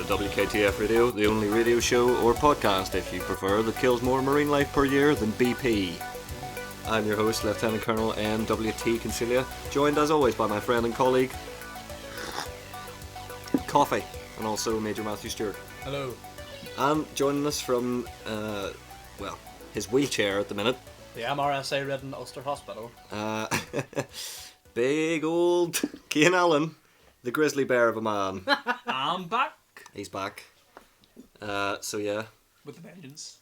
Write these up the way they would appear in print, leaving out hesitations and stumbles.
WKTF Radio, the only radio show or podcast, if you prefer, that kills more marine life per year than BP. I'm your host, Lieutenant Colonel NWT Consilia, joined as always by my friend and colleague, Coffee, and also Major Matthew Stewart. Hello. And joining us from, his wheelchair at the minute. The MRSA ridden Ulster Hospital. Big old Kane Allen, the grizzly bear of a man. I'm back. He's back. So yeah. With the vengeance.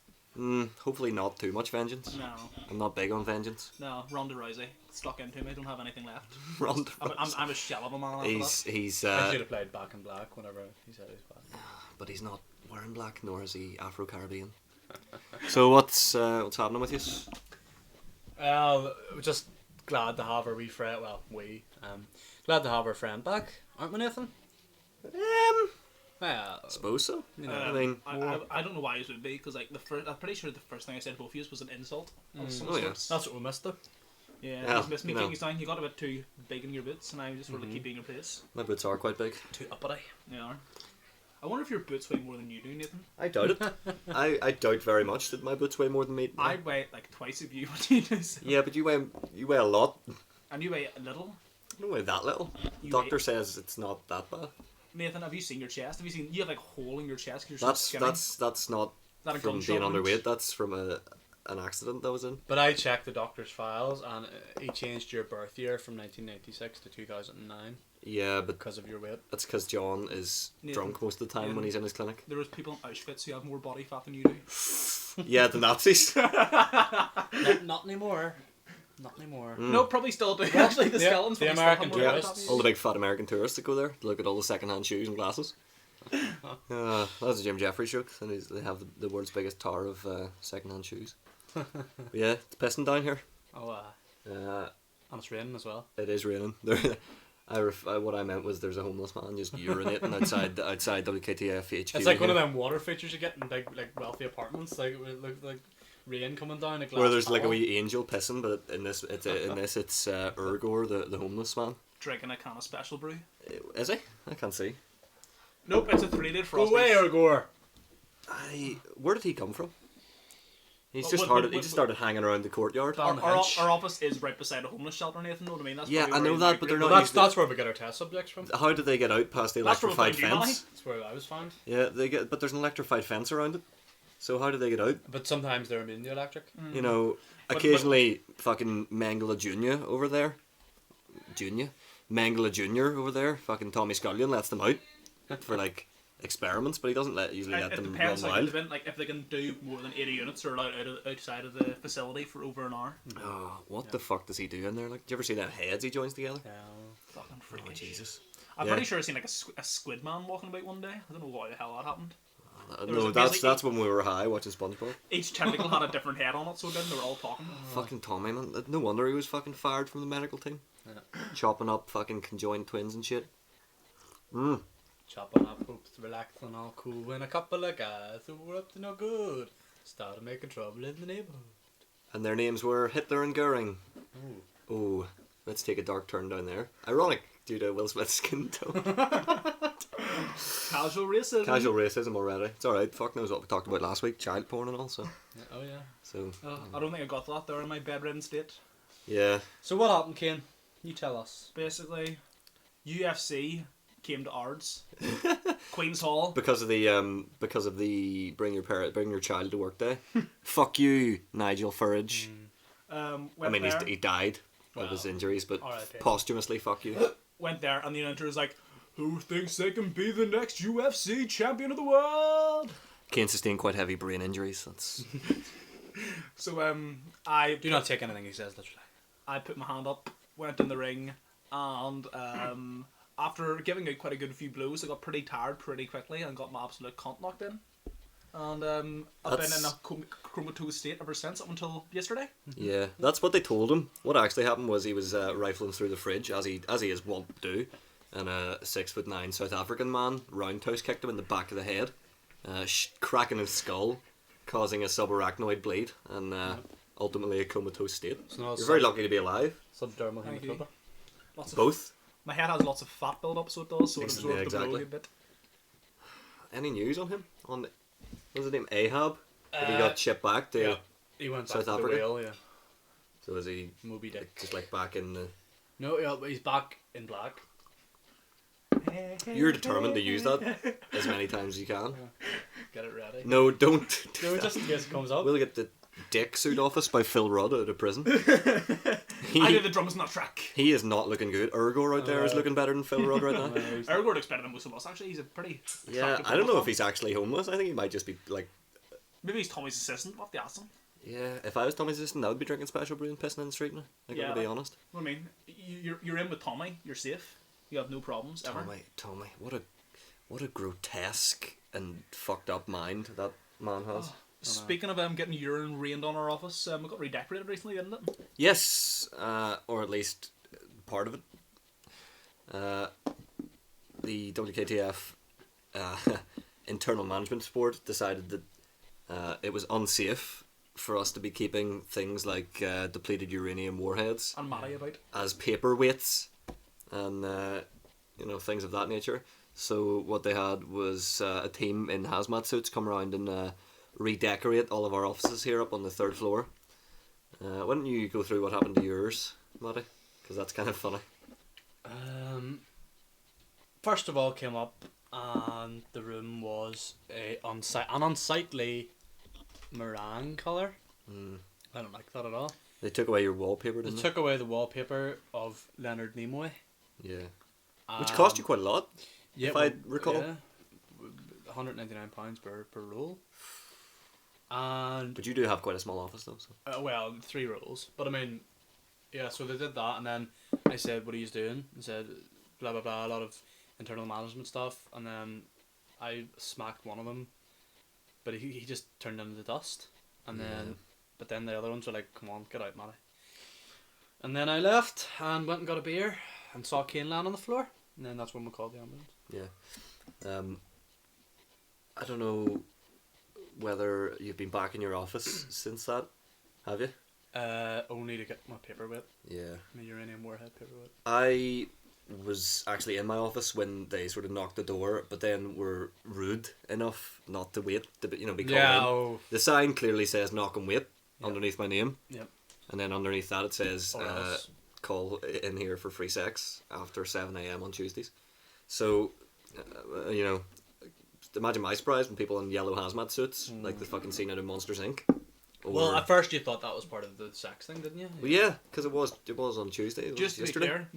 Hopefully not too much vengeance. No. I'm not big on vengeance. No, Ronda Rousey stuck into me. I don't have anything left. Ronda I'm a shell of a man. He's I should have played Back in Black whenever he said he's back. But he's not wearing black, nor is he Afro-Caribbean. So what's happening with you? We're just glad to have our wee friend. Well, glad to have our friend back, aren't we, Nathan? Well, I suppose so. You know, I don't know why it would be, because like I'm pretty sure the first thing I said to both of you was an insult of some Oh, yeah. sorts. that's what we missed though. Yeah, you missed me taking you down. You got a bit too big in your boots, and I just wanted to keep you in your place. My boots are quite big. Too uppity. They are. I wonder if your boots weigh more than you do, Nathan. I doubt it. I doubt very much that my boots weigh more than me. I weigh like twice of you what you do. So. Yeah, but you weigh a lot. And you weigh a little. I don't weigh that little. Doctor says it's not that bad. Nathan, have you seen your chest? Have you seen? You have like a hole in your chest because you're That's so skinny. that's not That a from gunshot being wound? underweight. That's from an accident that was in. But I checked the doctor's files, and he changed your birth year from 1996 to 2009 Yeah, but because of your weight. that's because John is Nathan, drunk most of the time when he's in his clinic. There was people in Auschwitz who have more body fat than you do. Yeah, the Nazis. Not anymore. Not anymore. No, probably still do. Actually, the skeletons. the probably American still have more tourists. body fat All the big fat American tourists that go there to look at all the second-hand shoes and glasses. That's a Jim Jeffries joke, and they have the world's biggest tower of second-hand shoes. But yeah, it's pissing down here. Oh, Uh, and it's raining as well. it is raining. What I meant was there's a homeless man just urinating outside WKTF HQ. It's like one of them water features you get in big, like wealthy apartments. Like it looks like rain coming down. where there's like a wee angel pissing, but in this it's Ouroborous, the homeless man. Drinking a can of special brew. Is he? I can't see. Nope, it's a 3-day Go frost. away, Ouroborous. Where did he come from? He Well, just what- started hanging around the courtyard. Our office is right beside a homeless shelter, Nathan. Know what I mean? That's Yeah, probably I where know he that, but they're migrated. not- Well, that's where we get our test subjects from. How did they get out past the That's where we electrified found you, fence? That's where I was found. Yeah, but there's an electrified fence around it. So how did they get out? But sometimes they're immune to electric. You know, occasionally fucking Mangala Junior over there. Mangala Junior over there. Fucking Tommy Scullion lets them out for like experiments, but he doesn't usually let It them depends run how wild. like if they can do more than 80 units or allowed outside of the facility for over an hour. Oh, what the fuck does he do in there? Like, do you ever see them heads he joins together? Yeah. Fucking Oh freakish. Jesus! I'm Yeah. pretty sure I seen like a squid man walking about one day. I don't know why the hell that happened. There was No, a- that's basically- when we were high watching SpongeBob. Each tentacle had a different head on it, so then they were all talking. Fucking Tommy, man. No wonder he was fucking fired from the medical team. Yeah. Chopping up fucking conjoined twins and shit. Chopping up hoops, relaxing all cool when a couple of guys who were up to no good started making trouble in the neighborhood. And their names were Hitler and Goering. Ooh. Oh, let's take a dark turn down there. Ironic due to Will Smith's skin tone. Casual racism. Casual racism already. It's alright. Fuck knows what we talked about last week. Child porn and all. So, Yeah, oh yeah. I don't think I got that there in my bedridden state. yeah. So what happened, Kane? You tell us. Basically, UFC came to Ards, Queen's Hall. Because of the bring your child to work day. Fuck you, Nigel Farage. I Went mean, there, he died of his Well, injuries, but R.I.P. posthumously, fuck you. went there, and the announcer was like, "Who thinks they can be the next UFC champion of the world?" Kane sustained quite heavy brain injuries. That's So I Do not take anything he says literally. I put my hand up, went in the ring, and after giving out quite a good few blows, I got pretty tired pretty quickly and got my absolute cunt knocked in. And I've been in a comatose state ever since, up until yesterday. yeah. That's what they told him. What actually happened was he was rifling through the fridge as he is wont to do, and a 6'9" South African man roundhouse kicked him in the back of the head, cracking his skull, causing a subarachnoid bleed, and ultimately a comatose state. So You're very lucky to be alive. Subdermal Thank you. hematoma. Lots of Both. My head has lots of fat build up, so it does, so it absorbs the exactly. blow a bit. any news on him? On what was his name? Ahab? That he got shipped back to Yeah, he went back South to Africa? the whale, yeah. So is he Moby Dick. just like back in the... No, yeah, but he's back in black. You're determined to use that as many times as you can. Get it ready. No, don't. No, just in case it comes up. We'll get the Dick Suit Office by Phil Rudd out of prison. I know the drum's not track. He is not looking good. Urgor out there is looking better than Phil Rudd right now. Ergor looks better than most of us, actually. He's a pretty... Yeah, attractive I don't know football if he's actually homeless. I think he might just be like... Maybe he's Tommy's assistant. We'll have to ask him. Yeah, if I was Tommy's assistant, I would be drinking special brew and pissing in the street now. Like, I'm gonna be honest. What I mean, you're in with Tommy. You're safe. You have no problems ever. Tommy, what a grotesque and fucked up mind that man has. Speaking of getting urine rained on our office, we got redecorated recently, didn't it? Yes, or at least part of it. The WKTF internal management board decided that it was unsafe for us to be keeping things like depleted uranium warheads And Matty about. as paperweights and things of that nature. So what they had was a team in hazmat suits come around and redecorate all of our offices here up on the 3rd floor. Why don't you go through what happened to yours, Matty? Because that's kind of funny. First of all, came up and the room was an unsightly meringue colour. I don't like that at all. They took away your wallpaper, They didn't took away the wallpaper of Leonard Nimoy. Yeah. Which cost you quite a lot, Yeah, if I recall. Yeah, £199 per roll. And But you do have quite a small office though. So. well, 3 rolls. But I mean, yeah. So they did that, and then I said, "What are you doing?" And said, "Blah blah blah," a lot of internal management stuff, and then I smacked one of them, but he just turned into dust, and but then the other ones were like, "Come on, get out, Matty." And then I left and went and got a beer and saw Kane land on the floor, and then that's when we called the ambulance. Yeah. I don't know whether you've been back in your office since that. Have you? Only to get my paperweight, Yeah. my uranium warhead paperweight. I was actually in my office when they sort of knocked the door, but then were rude enough not to wait to be called in. The sign clearly says "knock and wait" underneath my name. Yep. And then underneath that it says Or else. call in here for free sex after 7 a.m. on Tuesdays. So, imagine my surprise when people in yellow hazmat suits, like the fucking scene out of Monsters Inc. Well, at first you thought that was part of the sex thing, didn't you? Well, yeah, because it was on Tuesday. It was Just to be yesterday. clear,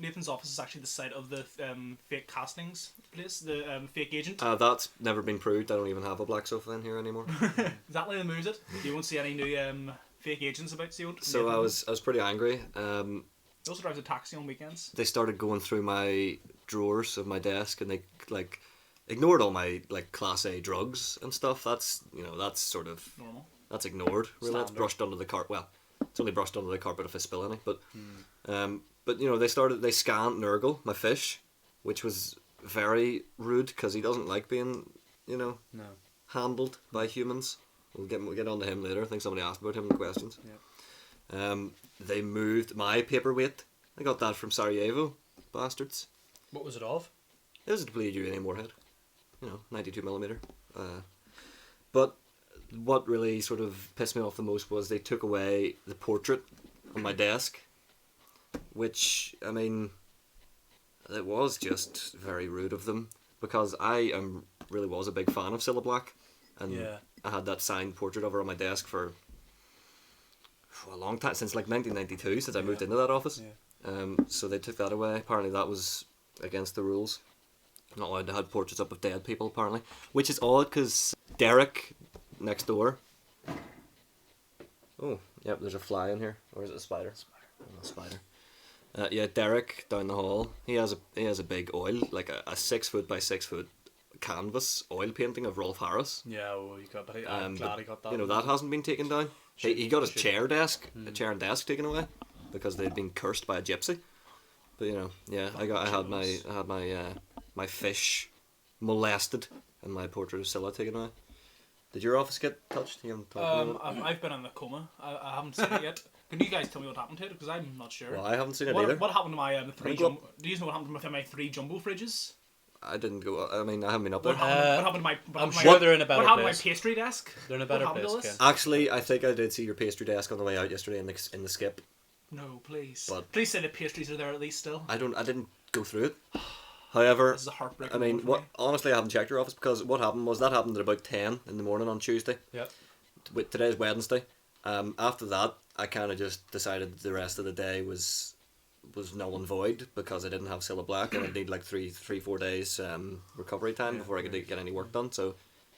Nathan's office is actually the site of the fake castings place, the fake agent. That's never been proved. I don't even have a black sofa in here anymore. Exactly, they moved it. You won't see any new fake agents about. So I was pretty angry. He also drives a taxi on weekends. They started going through my drawers of my desk, and they ignored all my class A drugs and stuff. That's sort of Normal. That's ignored. Really, that's Standard. brushed under the carpet. Well, it's only brushed under the carpet if I spill any. But they scanned Nurgle, my fish, which was very rude because he doesn't like being No. handled by humans. We'll get on to him later. I think somebody asked about him in the questions. Yeah. They moved my paperweight. I got that from Sarajevo, bastards. What was it of? It was a depleted uranium warhead, 92mm. But what really sort of pissed me off the most was they took away the portrait on my desk, which, I mean, it was just very rude of them because I really was a big fan of Cilla Black, and I had that signed portrait of her on my desk for a long time, since 1992, since I moved into that office. So they took that away. Apparently that was against the rules. Not allowed to have portraits up of dead people, apparently. Which is odd, because Derek, next door... Oh, yep, there's a fly in here. Or is it a spider? A spider. Derek, down the hall, he has a big oil, like a 6 foot by 6 foot canvas oil painting of Rolf Harris. Yeah, well, I'm glad he got that. That hasn't been taken down. He got his chair and desk taken away because they'd been cursed by a gypsy. But I had my fish molested and my portrait of Scylla taken away. Did your office get touched? You haven't talked about it? I've been in the coma. I haven't seen it yet. Can you guys tell me what happened to it? Because I'm not sure. Well, I haven't seen it either. What happened to my 3 Go up. Do you know what happened to my 3 jumbo fridges? I didn't go. I mean, I haven't been up What there. happened to my? I'm sure they're in a better What happened to my place. pastry desk? They're in a better What happened place, to this? Ken. Actually, I think I did see your pastry desk on the way out yesterday in the skip. No, please. But- Please say the pastries are there at least still. I didn't go through it. However, This is a heartbreaking. I mean, moment for what? me. Honestly, I haven't checked your office because what happened was that happened at about 10 in the morning on Tuesday. Yep. Today's Wednesday. After that, I kind of just decided the rest of the day was null and void because I didn't have Cilla Black and I'd need like 4 days recovery time before I could get any work done. So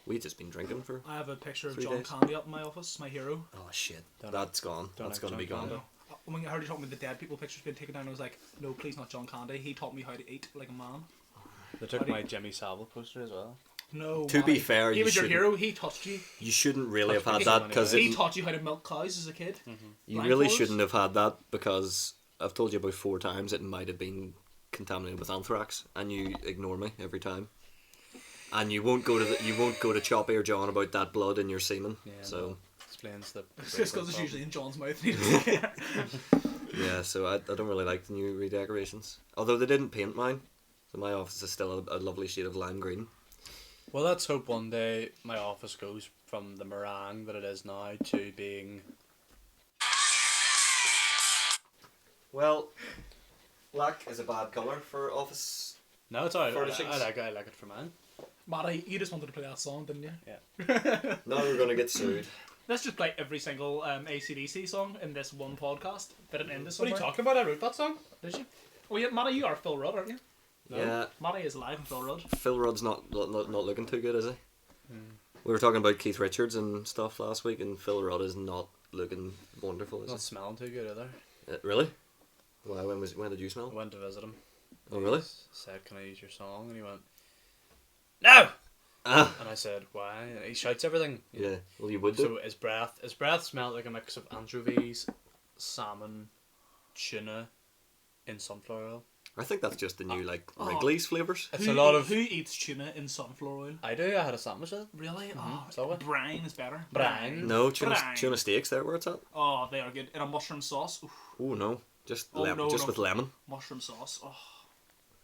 we've just been drinking for. I have a picture of 3 John days. Candy up in my office, my hero. Oh shit, Don't that's gone. don't That's like gonna be John gone. Candy. When I heard you talking about the dead people pictures being taken down, I was like, no, please not John Candy. He taught me how to eat like a man. They took my Jimmy Savile poster as well. No. To be Manny. fair, he you was your shouldn't- hero. He touched you. You shouldn't really have had Touch that me because He taught you how to milk cows as a kid. you really blindfolds. shouldn't have had that because I've told you about 4 times it might have been contaminated with anthrax and you ignore me every time. And you won't go to Choppy or John about that blood in your semen. Yeah, so no, explains the. It's just because it's usually in John's mouth. yeah, so I don't really like the new redecorations. Although they didn't paint mine, so my office is still a lovely shade of lime green. Well, let's hope one day my office goes from the meringue that it is now to being. Well, black is a bad colour for office. No, it's alright. Furnishings. I like it for mine. Matty, you just wanted to play that song, didn't you? Yeah. Now we're gonna get sued. Let's just play every single AC/DC song in this one podcast. Fit it into What are somewhere. you talking about? I wrote that song. Did you? Oh yeah, Matty, you are Phil Rudd, aren't you? No. Yeah, Matty is live in Phil Rudd. Phil Rudd's not looking too good, is he? We were talking about Keith Richards and stuff last week, and Phil Rudd is not looking wonderful, is Not smelling too good either. he? Really? Why? When did you I smell? went to visit him. Oh really? Said, "Can I use your song?" And he went, "No." Ah, And I said, "Why?" And he shouts everything. yeah. Well, you would do. So his breath smelled like a mix of anchovies, salmon, tuna, in sunflower oil. I think that's just the new like Oh. Wrigley's flavors. It's a lot of. Who eats tuna in sunflower oil? I do. I had a sandwich with it. Really? So what? Brine is better. Brine? No, tuna Brine. steaks. There, where it's at. Oh, they are good. In a mushroom sauce. Oof, Oh no, just Oh, lemon, no, just no. with lemon. mushroom sauce. Oh.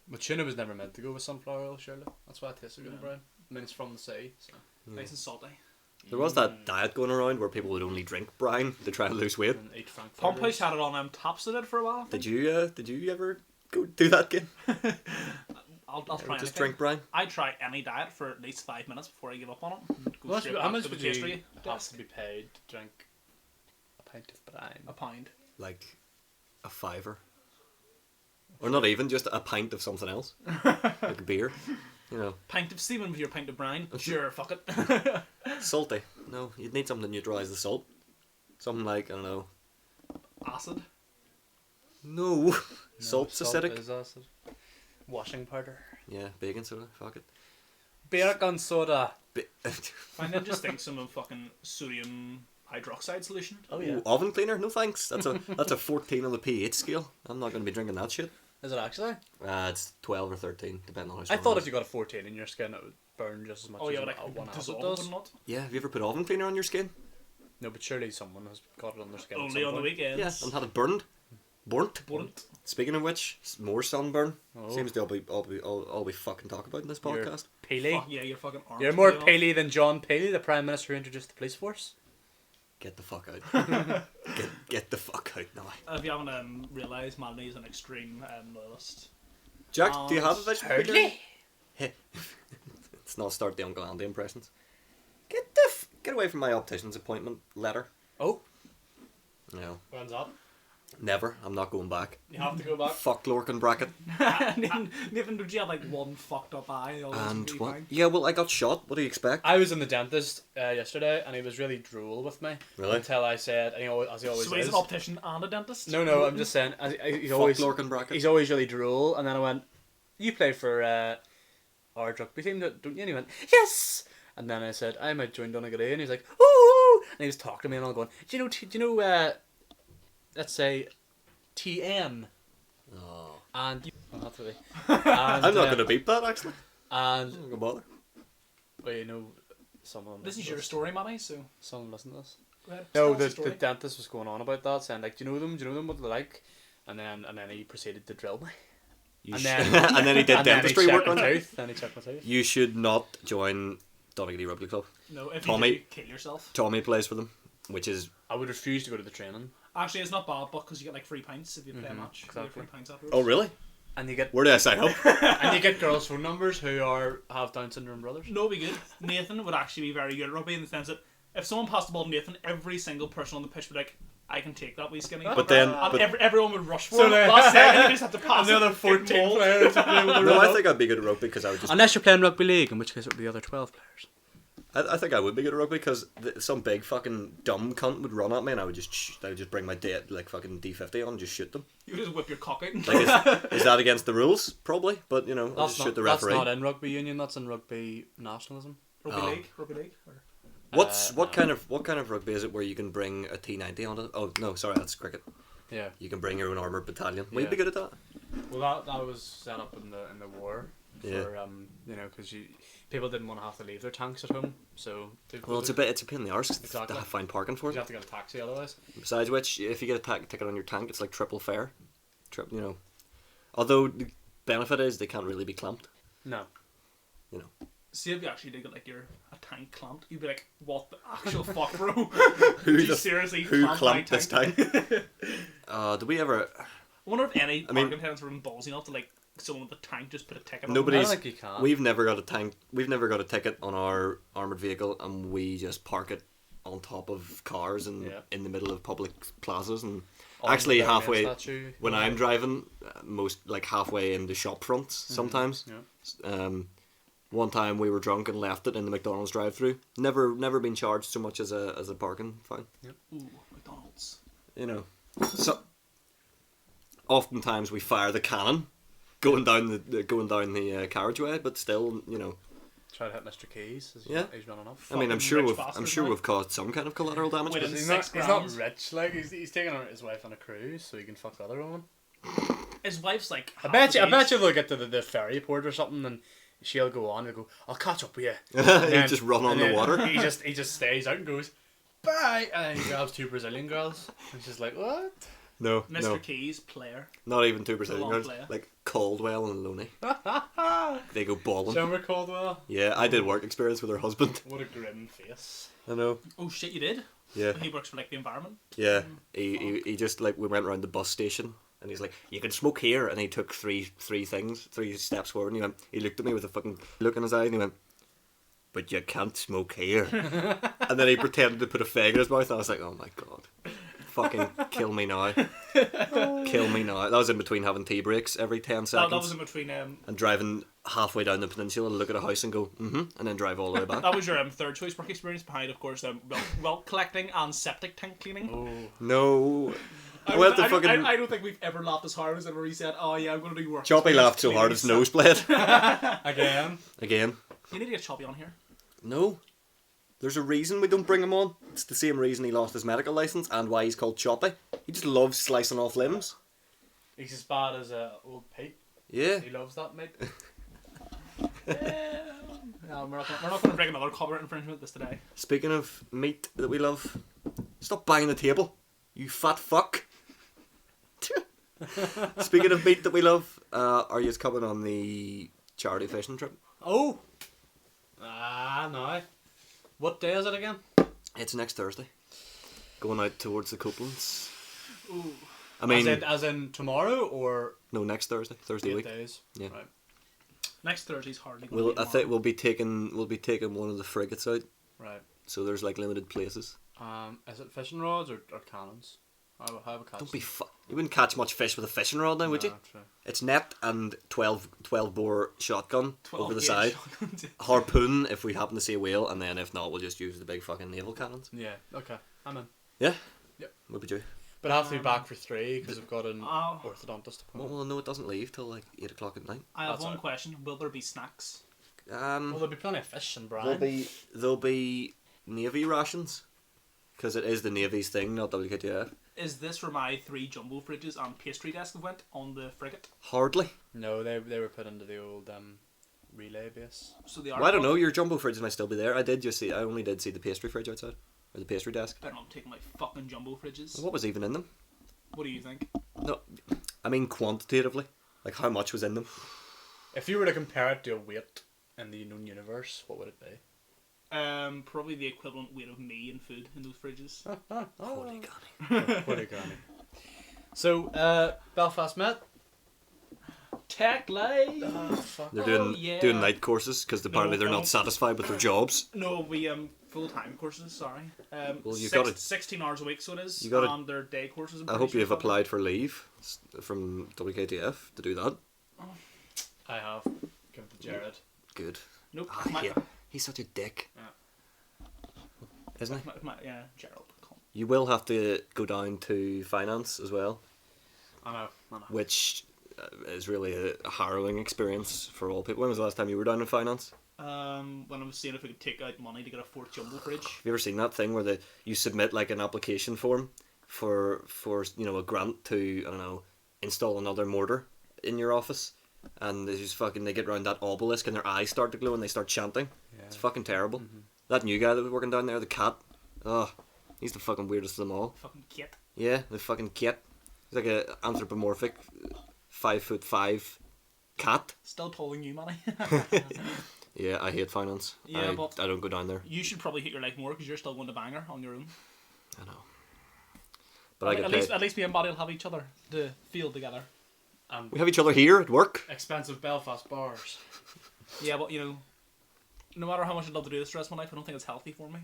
But tuna was never meant to go with sunflower oil, surely. That's why it tastes so good, Brian. I mean, it's from the sea. So. Nice and salty. There was that diet going around where people would only drink brine to try and lose weight. And eat frankfurters. Pump House had it on taps it for a while. Did you ever go do that again? I'll try Just anything. drink brine. I try any diet for at least 5 minutes before I give up on it. Go Well, straight how back much to the would you pastry have desk. to be paid to drink a pint of brine? A pound. Like a fiver. Or not even, just a pint of something else. Like beer. You know. Pint of semen with your pint of brine. Sure, fuck it. Salty. No, you'd need something to neutralise the salt. Something like, I don't know. Acid. No. No, Salt's salt acidic. is acid. Washing powder. Yeah, baking soda. Fuck it. Bacon soda. And then just think some of fucking sodium hydroxide solution. Oh Ooh, oven cleaner? No thanks. That's a 14 on the pH scale. I'm not going to be drinking that shit. Is it actually? It's 12 or 13, depending on how I strong thought it if is. you got a 14 in your skin, it would burn just as much Oh yeah, as but a one acid dissolve does. or not. Yeah, have you ever put oven cleaner on your skin? No, but surely someone has got it on their skin. at Only some on the point. weekends. Yeah, and had it burned. Burnt. Burnt. Speaking of which, more sunburn. Oh. Seems to all we fucking talk about in this You're podcast. Peely. Fuck yeah, your fucking arms. You're more will be off. Peely than John Peely, the Prime Minister who introduced the police force. Get the fuck out. get the fuck out now. If you haven't realised, Maloney is an extreme loyalist. Jack, do you have a vegetable? Hardly. Let's not start the Uncle Andy impressions. Get away from my optician's appointment letter. Oh, No, when's that? never. I'm not going back. You have to go back. Fuck Lorcan bracket. Nathan, did you have like one fucked up eye? All And this what? fine? Yeah, well, I got shot. What do you expect? I was in the dentist yesterday, and he was really drool with me. Really? Until I said, and as he always So he's is. an optician and a dentist? No, I'm just saying. He's Fuck always Lorcan bracket. he's always really drool, and then I went, "You play for our rugby team, don't you?" And he went, "Yes." And then I said, "I might join Donegal," and he's like, "Ooh!" And he was talking to me, and I'm going, "Do you know? Let's say, TN." Oh. And that's really. I'm not going to beat that, actually. And I'm not going to bother. well, you know, someone. This is your story, Manny, so Someone listen to this. go ahead. No, Tell us the story. dentist was going on about that, saying like, "Do you know them? Do you know them? What they're like?" And then he proceeded to drill me. And then and then he did and then he dentistry checked work my on it. tooth. Then he checked my tooth. You should not join Donegal Rugby Club. No, if Tommy- you do, kill yourself. Tommy plays for them, which is I would refuse to go to the training. Actually, it's not bad, but because you get like 3 pints if you play a match. You get exactly. 3 pints afterwards. oh really? And you get Where do I sign up? and you get girls' phone numbers who have Down syndrome brothers. No, it'd be good. Nathan would actually be very good at rugby in the sense that if someone passed the ball to Nathan, every single person on the pitch would be like, I can take that wee skinny. But then- and but- everyone would rush for So him. they- Last second, you just have to pass And the it, other get 14 mauled. players to play with the No, I rugby. think I'd be good at rugby because I would just. Unless you're playing rugby league, in which case it would be the other 12 players. I think I would be good at rugby because some big fucking dumb cunt would run at me and I would just bring my like fucking D50 on and just shoot them. You would just whip your cock out. Like, is that against the rules? Probably, but you know, I'll That's just shoot the referee. not in rugby union. That's in rugby nationalism. Rugby Oh. league. Or... What kind of rugby is it where you can bring a T90 on it? Oh no, sorry, that's cricket. Yeah. You can bring your own armoured battalion. Will you Yeah. be good at that? Well, that was set up in the war. Yeah. For because people didn't want to have to leave their tanks at home, so Well, it's a pain in the arse Exactly. to find parking for you it. have to get a taxi otherwise. Besides which, if you get a ticket on your tank, it's like triple fare. Although the benefit is they can't really be clamped. No. See if you actually did get like a tank clamped, you'd be like, what the actual fuck, bro? Who Did you the- seriously Who clamp clamped my this tank? Did we ever? I wonder if any I mean- parking attendants were ballsy enough to like someone with a tank just put a ticket on Nobody's- I don't think you can. We've never got a tank. We've never got a ticket on our armoured vehicle, and we just park it on top of cars and Yeah. in the middle of public plazas. And On actually, the Batman halfway statue. when I'm driving, halfway into shop fronts sometimes. Yeah. One time we were drunk and left it in the McDonald's drive-through. Never been charged so much as a parking fine. Ooh, McDonald's. You know, so oftentimes we fire the cannon going down the carriageway, but still, you know. Try to hit Mr. Keys. Yeah. He's running up. I mean, I'm Fucking sure rich bastards, like. we've caused some kind of collateral damage. Wait, But He's He's $6 not grand. rich. Like he's taking his wife on a cruise so he can fuck the other woman. His wife's like. I half bet his you. I bet age. you they'll get to the ferry port or something, and she'll go on. He'll go, "I'll catch up with you." you just run on and the then water. He just stays out and goes, "Bye," and then he grabs 2 Brazilian girls. And she's like, "What?" No, Mr. no, Keys, player. not even 2% long girls. player. Like Caldwell and Loney. They go balling. Summer Caldwell. Yeah, I did work experience with her husband. What a grim face. I know. Oh shit, you did? Yeah, He works for like the environment. yeah. He just like we went around the bus station. And he's like, you can smoke here, and he took three steps forward, and he looked at me with a fucking look in his eye, and he went, but you can't smoke here. And then he pretended to put a fag in his mouth, and I was like, oh my god, fucking kill me now, kill me now. That was in between having tea breaks every 10 seconds, That was in between. and driving halfway down the peninsula to look at a house and go, and then drive all the way back. That was your third choice work experience behind, of course, well collecting and septic tank cleaning. Oh. No. I went to don't- fucking- I don't think we've ever laughed as hard as ever he said, oh yeah, I'm going to do work. Choppy experience laughed so cleaning hard his septic-" nose bled. Again. Again. You need to get Choppy on here. No. There's a reason we don't bring him on. It's the same reason he lost his medical license and why he's called Choppy. He just loves slicing off limbs. He's as bad as old Pete. Yeah. He loves that, mate. No, we're not going to break another copyright infringement this today. Speaking of meat that we love, stop banging the table, you fat fuck. Speaking of meat that we love, are you coming on the charity fishing trip? Oh. No. What day is it again? It's next Thursday. Going out towards the Copelands. Ooh. I mean, as in tomorrow or no, next Thursday 8 week. days? Yeah. Right. Next Thursday's hardly going We'll, to I think we'll be taking one of the frigates out, Right. so there's like limited places. Is it fishing rods or cannons? How have a catch? Don't be you wouldn't catch much fish with a fishing rod now, would you? True. It's net and 12 bore shotgun 12 over the gauge side. shotguns. Harpoon if we happen to see a whale, and then if not, we'll just use the big fucking naval cannons. Yeah. Okay. I'm in. Yeah? Yep. What would you? But I have to be back for 3 because I've got an Oh. orthodontist Well, appointment. no, it doesn't leave till like 8 o'clock at night. I have That's one alright. question. Will there be snacks? Well, there'll be plenty of fish and brine. There'll be Navy rations, because it is the Navy's thing, not WKTF. Is this where my 3 jumbo fridges and pastry desk went on the frigate? Hardly. No, they were put into the old relay base. So they Well, I don't know. Your jumbo fridge might still be there. I only did see the pastry fridge outside, or the pastry desk. Better not take my fucking jumbo fridges. What was even in them? What do you think? No, I mean quantitatively. Like how much was in them? If you were to compare it to a weight in the known universe, what would it be? Probably the equivalent weight of me and food in those fridges. Holy Connie. Holy granny. So, Belfast Met. Tech life. Fuck. They're Oh, doing yeah. doing night courses because apparently they're no. not satisfied with their jobs. No, we full-time courses. Sorry. Well, you gotta- 16 hours a week, so it is. You gotta- And their day courses. I'm I pretty hope sure you've covered. applied for leave from WKTF to do that. I have. Give it to Jared. Good. Nope. He's such a dick. Isn't he? Yeah, Gerald. You will have to go down to finance as well, I know. which is really a harrowing experience for all people. When was the last time you were down in finance? When I was seeing if we could take out money to get a fourth jumbo fridge. Have you ever seen that thing where you submit like an application form for a grant to, I don't know, install another mortar in your office, and they get around that obelisk and their eyes start to glow and they start chanting. Yeah. It's fucking terrible. That new guy that was working down there, the cat, he's the fucking weirdest of them all. Fucking kit. Yeah, the fucking cat. He's like a anthropomorphic 5'5" cat. Still pulling you money. Yeah, I hate finance. Yeah, but I don't go down there. you should probably hate your life more because you're still going to Bangor on your own. I know. But I get at paid. least me and Buddy will have each other to feel together. We have each other here at work. Expensive Belfast bars. Yeah, but no matter how much I'd love to do this for the rest of my life, I don't think it's healthy for me.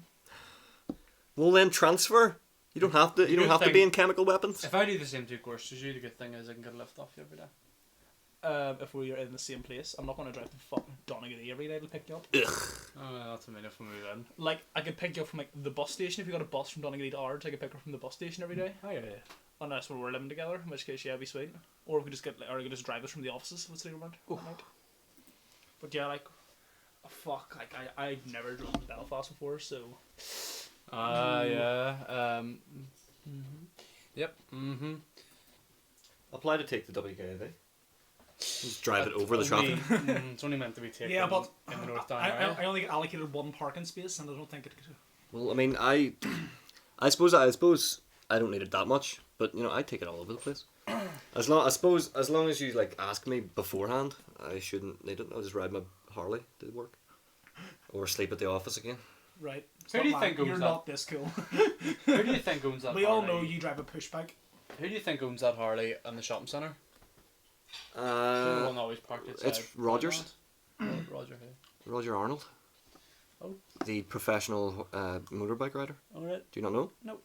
Well, then transfer. You don't have to. You don't have to be in chemical weapons. If I do the same 2 courses, the good thing is I can get a lift off you every day. If we are in the same place, I'm not going to drive to fucking Donegal every day to pick you up. Ugh. Oh, well, that's a minute if we move in. Like, I could pick you up from like the bus station. If you got a bus from Donegal to Ards, I could pick her from the bus station every day. Oh, yeah. Unless we're living together, in which case, yeah, it'd be sweet. Or we could just or we could just drive us from the offices if it's around. Right? But yeah, like, fuck, like I never drove to Belfast before, so. Yeah. Yep. Apply to take the WKV. Just drive it over the traffic. It's only meant to be taken Yeah, but in the North Down I area. only get allocated one parking space, and I don't think it could. Well, I mean, I suppose I don't need it that much, but I take it all over the place. As long as you like ask me beforehand, I shouldn't need it. I'll just ride my Harley to work, or sleep at the office again. Right. Who do you think owns you're that? not this cool? Who do you think owns that We all Harley? know you drive a pushback. Who do you think owns that Harley in the shopping centre? The one always parked outside. It's Rogers. Roger who? Roger Arnold. Oh. The professional motorbike rider. Alright. Do you not know? Nope.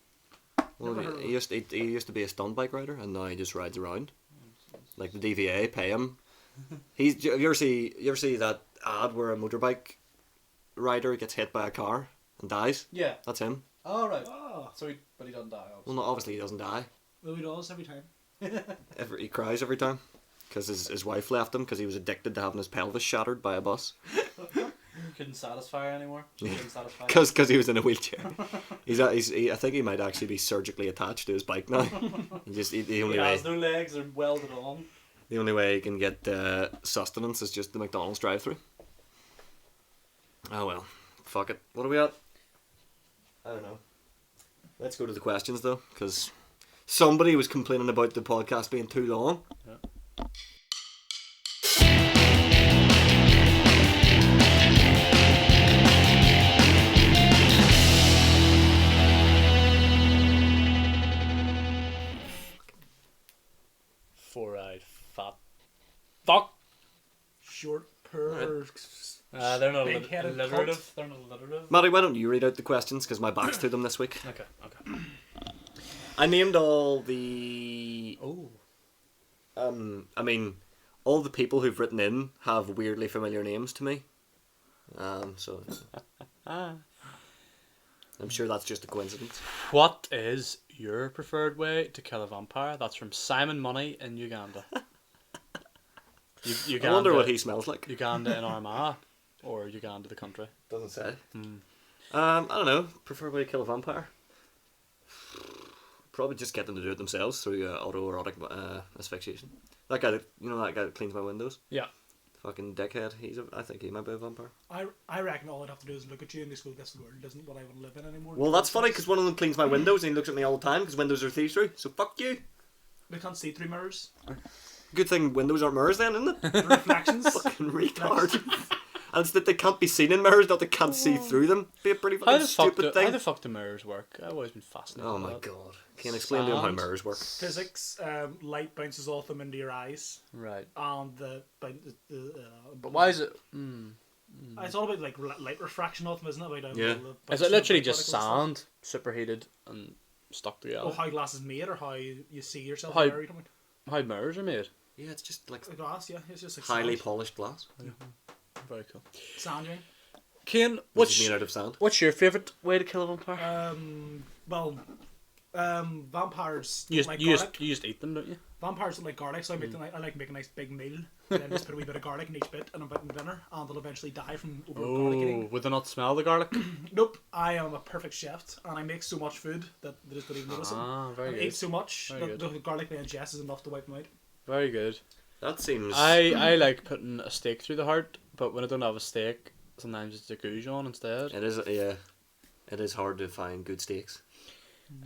Well, Never heard of he used to be a stunt bike rider, and now he just rides around. Like the DVA pay him. You ever see that ad where a motorbike rider gets hit by a car and dies? Yeah. That's him. Alright. Oh, So but he doesn't die, obviously. Well, no, obviously he doesn't die. well, he does every time. He cries every time because his wife left him because he was addicted to having his pelvis shattered by a bus. Couldn't satisfy her anymore. She couldn't satisfy her. Because he was in a wheelchair. I think he might actually be surgically attached to his bike now. The He has no legs, they're welded on. The only way he can get sustenance is just the McDonald's drive-thru. Oh well, fuck it. What are we at? I don't know. Let's go to the questions though, because somebody was complaining about the podcast being too long. Yeah. Four-eyed fat fuck. Short, poor. They're not Big-headed alliterative. They're not alliterative. Matty, why don't you read out the questions, because my back's to them this week. Okay. I named all the... Oh. I mean, all the people who've written in have weirdly familiar names to me. So... I'm sure that's just a coincidence. What is your preferred way to kill a vampire? That's from Simon Money in Uganda. Uganda. I wonder what he smells like. Uganda in Armagh, or Uganda the country. Doesn't say. I don't know. Prefer way to kill a vampire. Probably just get them to do it themselves through autoerotic asphyxiation. That guy that cleans my windows. Yeah. Fucking dickhead. I think he might be a vampire. I reckon all I'd have to do is look at you and just go, this world isn't what I want to live in anymore. Well, that's funny because one of them cleans my windows and he looks at me all the time because windows are see-through. So fuck you. We can't see through mirrors. Good thing windows aren't mirrors then, isn't it? Reflections. Fucking retard. And it's that they can't be seen in mirrors, not they can't see through them. Be a pretty fucking stupid thing. How the fuck do mirrors work? I've always been fascinated. Oh by my that. god. Can't explain to him how Sound. mirrors work. Physics. Light bounces off them into your eyes, Right. and But why is it? It's all about like light refraction off them, isn't it? About, Yeah. Is it literally just sound superheated and stuck together? Oh, how glass is made, or how you see yourself How- in the mirror, you know? How mirrors are made? Yeah, it's just like The glass, yeah, it's just like highly sand. polished glass. Very cool. Sand, yeah. Kane, Which is made out of sand. what's your favourite way to kill a vampire? Vampires You don't like just garlic. you just eat them, don't you? Vampires don't like garlic, so I like making a nice big meal. And then just put a wee bit of garlic in each bit and a bit in dinner, and they'll eventually die from over garlic Oh, eating. would they not smell the garlic? Nope, I am a perfect chef, and I make so much food that they just don't even notice it. Very I good. eat so much Very that good. the garlic they ingest is enough to wipe them out. Very good. That seems. I like putting a steak through the heart, but when I don't have a steak, sometimes it's a goujon instead. It is, yeah. It is hard to find good steaks.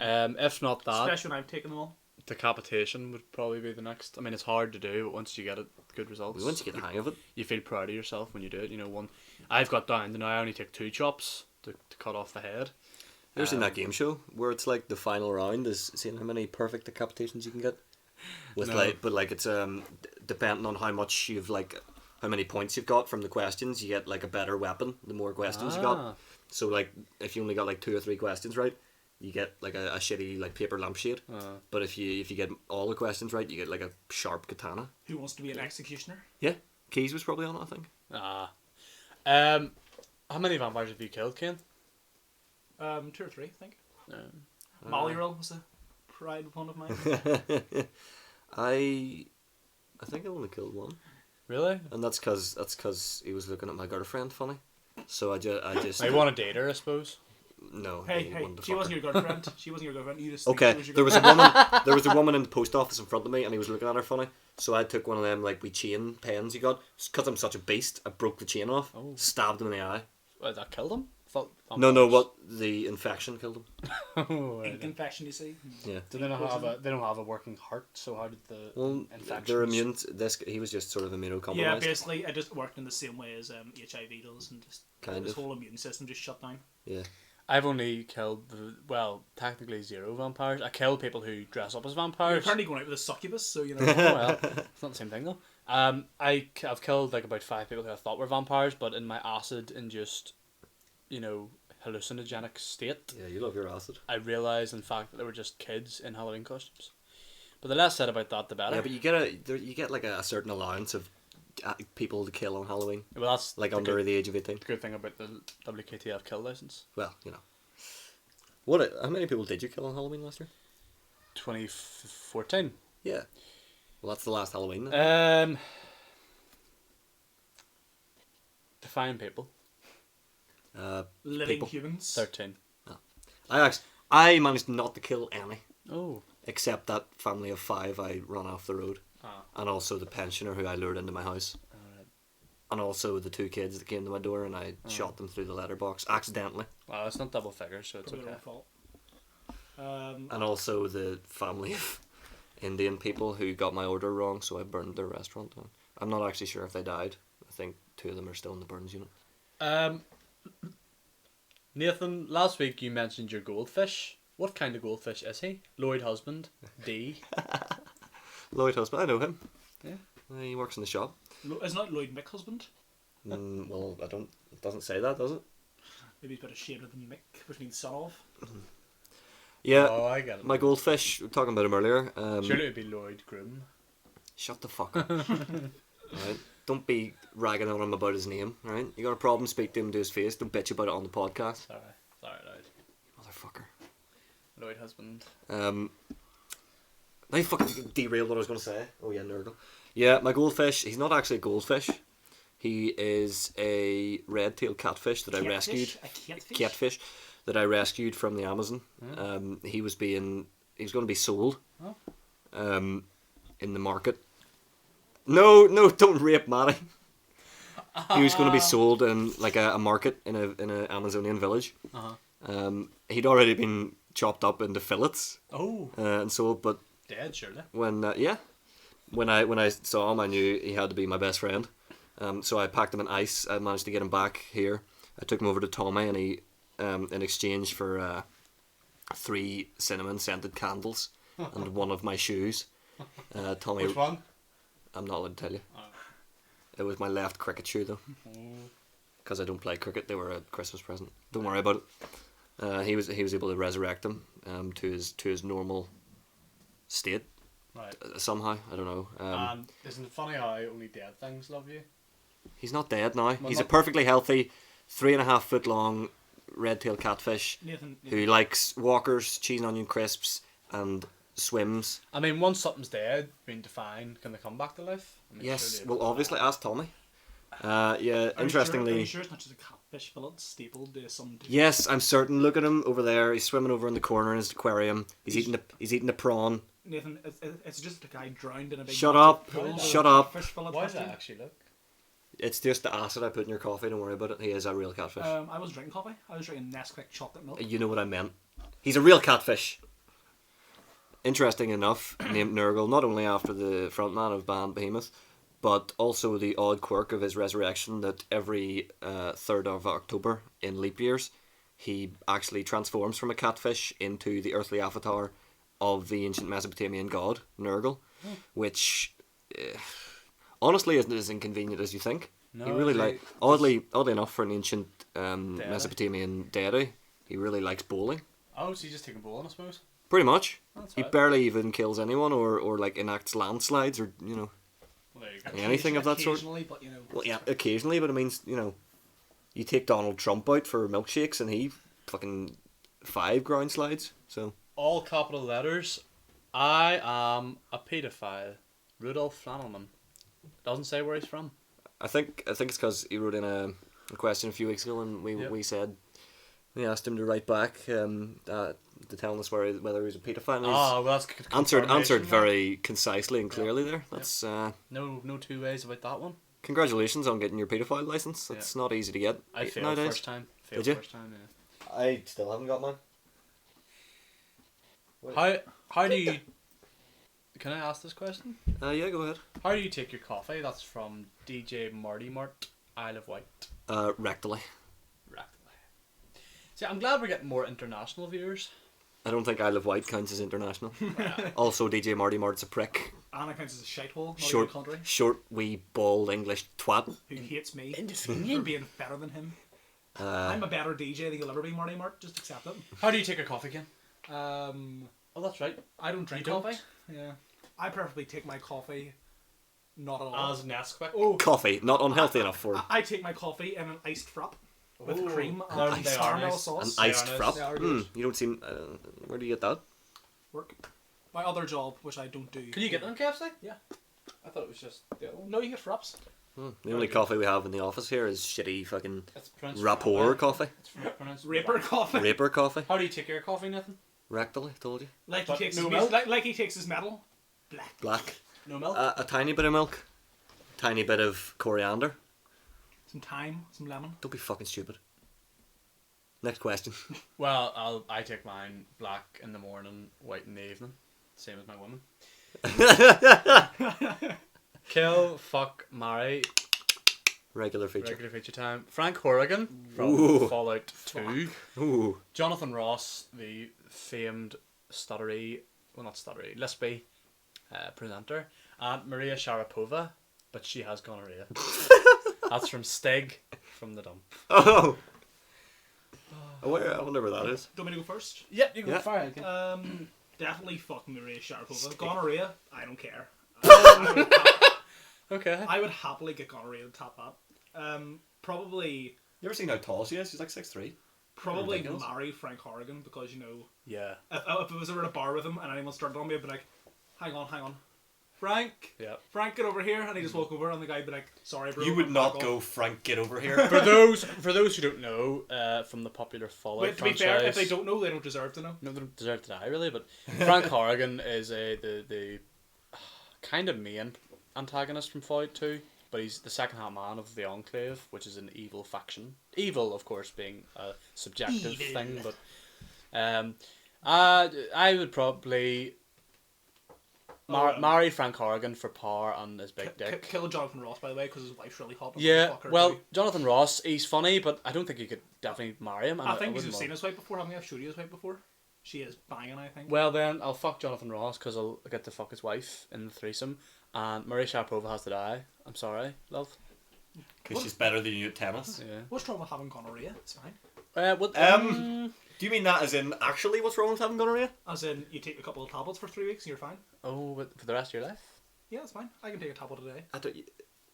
If not that, Especially when I've taken them all. decapitation would probably be the next. I mean, it's hard to do, but once you get it, good results. Once you get the hang of it. You feel proud of yourself when you do it. You know, I've got down to now I only take 2 chops to cut off the head. You ever seen that game show where it's like the final round is seeing how many perfect decapitations you can get? With No. like it's depending on how much you've like how many points you've got from the questions, you get like a better weapon the more questions you got. So like if you only got like 2 or 3 questions right, you get like a shitty like paper lampshade. But if you get all the questions right, you get like a sharp katana. Who wants to be an executioner? Yeah, Keys was probably on it, I think. How many vampires have you killed, Kane? 2 or 3, I think. Molly Roll was a pride one of mine. I think I only killed 1. Really? And that's cause he was looking at my girlfriend funny. So I just I want to date her, I suppose. no. Hey, I wanted to she fuck wasn't her. your girlfriend. She wasn't your girlfriend. You just think Okay, she was your there was a girlfriend. woman. There was a woman in the post office in front of me, and he was looking at her funny. So I took one of them like wee chain pens he got. Because I'm such a beast, I broke the chain off, stabbed him in the eye. Well, that killed him? I thought No, what the infection killed him. Oh, Ink infection, you see. Yeah. Do they not have a? They don't have a working heart. So how did the Well, infection? they're immune. He was just sort of immunocompromised. Yeah, basically, it just worked in the same way as HIV does, and just Kind his of. whole immune system just shut down. Yeah. I've only killed technically 0 vampires. I killed people who dress up as You're vampires. currently going out with a succubus, so you know. Oh, well, it's not the same thing though. I've killed like about 5 people who I thought were vampires, but in my acid-induced, hallucinogenic state, Yeah, you love your acid. I realised in fact that they were just kids in Halloween costumes. But the less said about that, the better. Yeah, but you get like a certain allowance of people to kill on Halloween, Well, that's like the under the age of 18. good thing about the WKTF kill license. Well, how many people did you kill on Halloween last year? 2014. Yeah. Well, that's the last Halloween then. Define people. Living People. humans. 13. I managed not to kill any, Oh. except that family of 5 I run off the road, and also the pensioner who I lured into my house, and also the 2 kids that came to my door and I shot them through the letterbox accidentally, Well, it's not double figures, so it's Probably okay. their own fault. and also the family of Indian people who got my order wrong, so I burned their restaurant down. I'm not actually sure if they died. I think 2 of them are still in the burns unit. Nathan, last week you mentioned your goldfish. What kind of goldfish is he? Lloyd husband. D. Lloyd husband, I know him. Yeah. He works in the shop. Isn't that Lloyd Mick husband? Well, it doesn't say that, does it? Maybe he's a bit ashamed than Mick, which means son of. Yeah. Oh, I get it. My goldfish, we were talking about him earlier. Surely it would be Lloyd Groom. Shut the fuck up. Right? Don't be ragging on him about his name, right? You got a problem, speak to him to his face. Don't bitch about it on the podcast. Sorry, Lloyd. Motherfucker. Lloyd husband. Now you fucking derailed what I was going to say. Oh yeah, Nurgle. Yeah, my goldfish, he's not actually a goldfish. He is a red-tailed catfish that I rescued. A catfish? Catfish that I rescued from the Amazon. He was going to be sold in the market. No, don't rape Matty. He was going to be sold in like a market in a Amazonian village. He'd already been chopped up into fillets Oh. and sold, but Dead, surely. when when I saw him, I knew he had to be my best friend. So I packed him in ice. I managed to get him back here. I took him over to Tommy, and he, in exchange for 3 cinnamon scented candles and one of my shoes, Tommy. Which one? I'm not allowed to tell you. Oh. It was my left cricket shoe though, because I don't play cricket. They were a Christmas present. Don't worry about it. He was able to resurrect him to his normal state. Right. Somehow, I don't know. And isn't it funny how only dead things love you? He's not dead now. Well, He's not- a perfectly healthy, 3.5 foot long red-tailed catfish Nathan, who likes walkers, cheese and onion crisps, and swims. I mean, once something's dead, been defined, can they come back to life? I mean, Yes, surely well, obviously, ask Tommy. Yeah, Are you interestingly. sure it's not just a catfish fillet stapled to some? Yes, I'm certain. Look at him over there. He's swimming over in the corner in his aquarium. He's eating the prawn. Nathan, it's just a guy drowned in a big. Shut up. pool with Shut a up. catfish fillet Why does twisted. that actually look? It's just the acid I put in your coffee. Don't worry about it. He is a real catfish. I was drinking coffee. I was drinking Nesquik chocolate milk. You know what I meant. He's a real catfish. Interesting enough, named Nurgle, not only after the frontman of band Behemoth, but also the odd quirk of his resurrection that every 3rd of October in leap years, he actually transforms from a catfish into the earthly avatar of the ancient Mesopotamian god, Nurgle, which honestly isn't as inconvenient as you think. No, he really they- oddly enough for an ancient Mesopotamian deity, he really likes bowling. Oh, so you just take a bowling, I suppose? Pretty much. That's He right. barely even kills anyone or like enacts landslides or, Well, there you go. anything of that sort. Occasionally, but you know. Well, yeah, occasionally, but it means, you take Donald Trump out for milkshakes and he fucking 5 ground slides, so. All capital letters. I am a paedophile. Rudolph Flannelman. Doesn't say where he's from. I think it's because he wrote in a question a few weeks ago and Yep. we asked him to write back to tell us whether he was a paedophile. And he's Well, that's answered confirmation, very concisely and clearly there. That's No two ways about that one. congratulations on getting your paedophile license. That's not easy to get I failed nowadays. first time. Did you? First time, yeah. I still haven't got mine. How do you... Can I ask this question? Yeah, go ahead. How do you take your coffee? That's from DJ Marty Mart, Isle of Wight. Rectally. Rectally. See, I'm glad we're getting more international viewers. I don't think Isle of Wight counts as international. Also, DJ Marty Mart's a prick. Anna counts as a shithole. Not Short, even a country. short, wee, bald English twat. Who hates me for being better than him. I'm a better DJ than you'll ever be, Marty Mart. Just accept it. How do you take your coffee, Ken? Um, Oh, that's right. I don't drink You don't? coffee. Yeah, I preferably take my coffee not at all. As Nesquik. Oh, Coffee, not unhealthy enough for I take my coffee in an iced frap with Ooh, cream they're- and they are caramel nice. sauce. an They iced are nice. frap. They are good. You don't seem. Where do you get that? Work. My other job, which I don't do. Can you get them in KFC? Yeah. I thought it was just the other one. No, you get fraps. The only coffee we have in the office here is shitty fucking It's pronounced rapport Rapper. coffee. It's pronounced Raper coffee. Raper coffee. How do you take your coffee, Nathan? Rectally, told you. Like he But takes no his milk? like he takes his metal. Black. Black. No milk? A tiny bit of milk. Tiny bit of coriander. Some thyme, some lemon. Don't be fucking stupid. Next question. Well, I take mine black in the morning, white in the evening. Same as my woman. Kill, fuck, marry, Regular feature. regular feature time. Frank Horrigan from Ooh. Fallout 2. Ooh. Jonathan Ross, the famed lispy presenter. And Maria Sharapova, but she has gonorrhea. That's from Stig from the dump. Oh. I wonder where that is. Do you want me to go first? Yep, you can Yeah. fire. Definitely fucking Maria Sharapova. Gonorrhea, I don't care. Okay. I would happily get gonorrhea to top that. Probably You ever seen how tall she is? She's like 6'3". Ridiculous. marry Frank Horrigan because, you know, Yeah. if I was ever at a bar with him and anyone started on me, I'd be like, hang on. Frank, Yeah. Frank, get over here. And he'd just walk over and the guy'd be like, sorry, bro. You would I'm not back go, off." Frank, get over here. For those who don't know, from the popular Fallout Wait, to be franchise, fair, if they don't know, they don't deserve to know. no, they don't deserve to die really. But Frank Horrigan is the kind of main antagonist from Fallout 2, but he's the second hand man of the Enclave, which is an evil faction. Evil, of course, being a subjective Evil. thing, but I would probably Marry Frank Horrigan for power and his big dick. Kill Jonathan Ross, by the way, because his wife's really hot. Yeah, Fuck her well, too. Jonathan Ross, he's funny, but I don't think you could definitely marry him. And I think wouldn't you've want- seen his wife before, haven't you? I've showed you his wife before. She is banging, I think. Well, then I'll fuck Jonathan Ross because I'll get to fuck his wife in the threesome, and Murray Sharapova has to die. I'm sorry, love. Because she's better than you at tennis. Yeah. What's wrong with having gonorrhea? It's fine. Do you mean that as in actually what's wrong with having gonorrhea? As in, you take a couple of tablets for 3 weeks and you're fine. Oh, but for the rest of your life? Yeah, that's fine. I can take a tablet a day. I don't.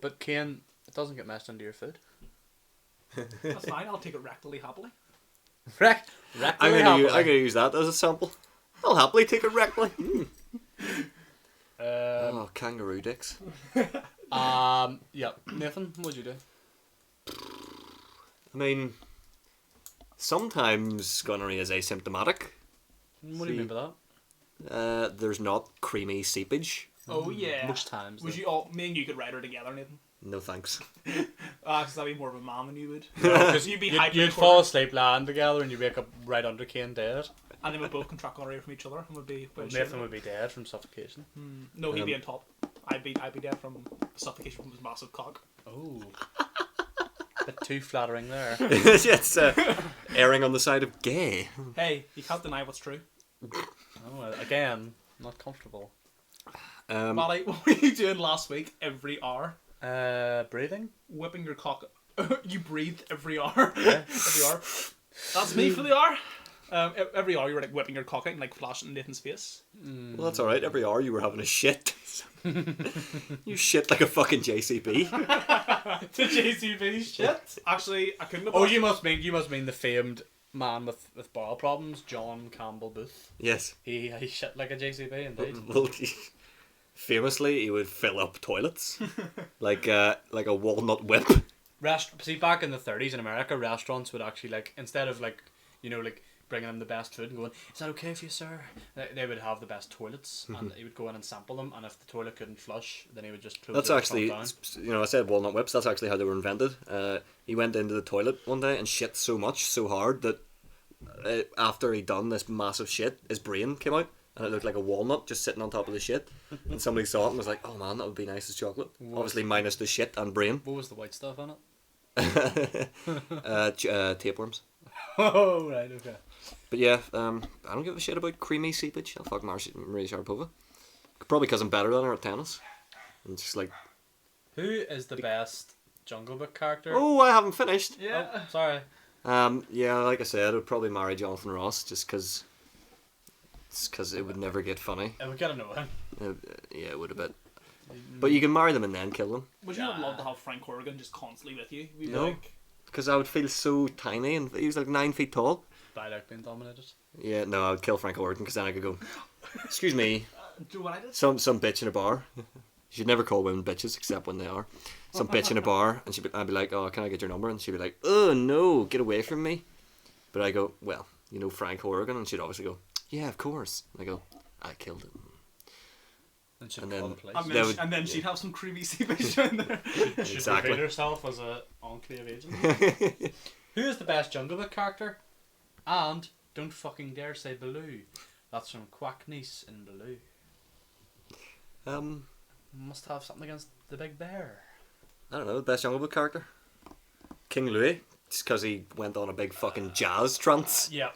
But Kane, it doesn't get meshed into your food. That's fine. I'll take it rectally happily. I'm gonna use that as a sample. I'll happily take it rectally. Oh, kangaroo dicks. Yeah. Nathan, what'd you do? I mean, sometimes gonorrhea is asymptomatic. What do you mean by that? There's not creamy seepage. Oh yeah. Most times. Would though. you all? Me and you could ride her together, Nathan. No thanks. Because that'd be more of a man than you would. Because you'd be you'd hiding in the fall corner, asleep lying together and you wake up right under Kane dead. and then we both contract gonorrhea from each other, and would be. Well, Nathan would be dead from suffocation. No, he'd be on top. I'd be dead from suffocation from his massive cock. Oh. Bit too flattering there. It's erring on the side of gay. Hey, you can't deny what's true. Oh, again, not comfortable. Molly, what were you doing last week? Every hour, Breathing? whipping your cock. You breathed every hour. Yeah. Every hour. That's me for the hour. Every hour you were like whipping your cock out and like flashing in Nathan's face. Well, that's alright. Every hour you were having a shit. You shit like a fucking JCB. The JCB shit. Actually, I couldn't have. Oh, you must mean the famed man with bowel problems, John Campbell Booth. Yes. He shit like a JCB indeed. Well, famously, he would fill up toilets like a walnut whip. See, back in the 30s in America, restaurants would actually like, instead of like, you know, like bringing them the best food and going, "Is that okay for you, sir?" They would have the best toilets, and he would go in and sample them. And if the toilet couldn't flush, then he would just close. That's the actually, restaurant down. I said walnut whips. That's actually how they were invented. He went into the toilet one day and shit so much, so hard that after he'd done this massive shit, his brain came out and it looked like a walnut just sitting on top of the shit. And somebody saw it and was like, "Oh man, that would be nice as chocolate." Obviously minus the shit and brain. What was the white stuff on it? Tapeworms. Oh right, okay. But yeah, I don't give a shit about creamy seepage. I'll fuck Maria Sharapova. Probably because I'm better than her at tennis. And just like, Who is the best Jungle Book character? oh, I haven't finished. Yeah. Oh, sorry. Yeah, like I said, I would probably marry Jonathan Ross just because it would never get funny. We gotta know him. Yeah, it would a bit. But you can marry them and then kill them. Would you not love to have Frank Horrigan just constantly with you? We'd be No. like, Because I would feel so tiny and he was like 9 feet tall. By like being dominated. Yeah, no, I would kill Frank Horton because then I could go, "Excuse me, do what I did? some bitch in a bar." You should never call women bitches except when they are. Some bitch in a bar, and I'd be like, "Oh, can I get your number?" And she'd be like, "Oh no, get away from me." But I go, "Well, you know Frank Horrigan," and she'd obviously go, "Yeah, of course." And I go, "I killed him." And she'd And call then- the police. And That then, would- and then yeah. she'd have some creamy seepage down there. She'd Exactly. reveal herself as a enclave agent. Who is the best Jungle Book character? And don't fucking dare say Baloo. That's from Quackniece in Baloo. Must have something against the big bear. I don't know, the best Jungle Book character? King Louis, just because he went on a big fucking jazz trance. Yeah.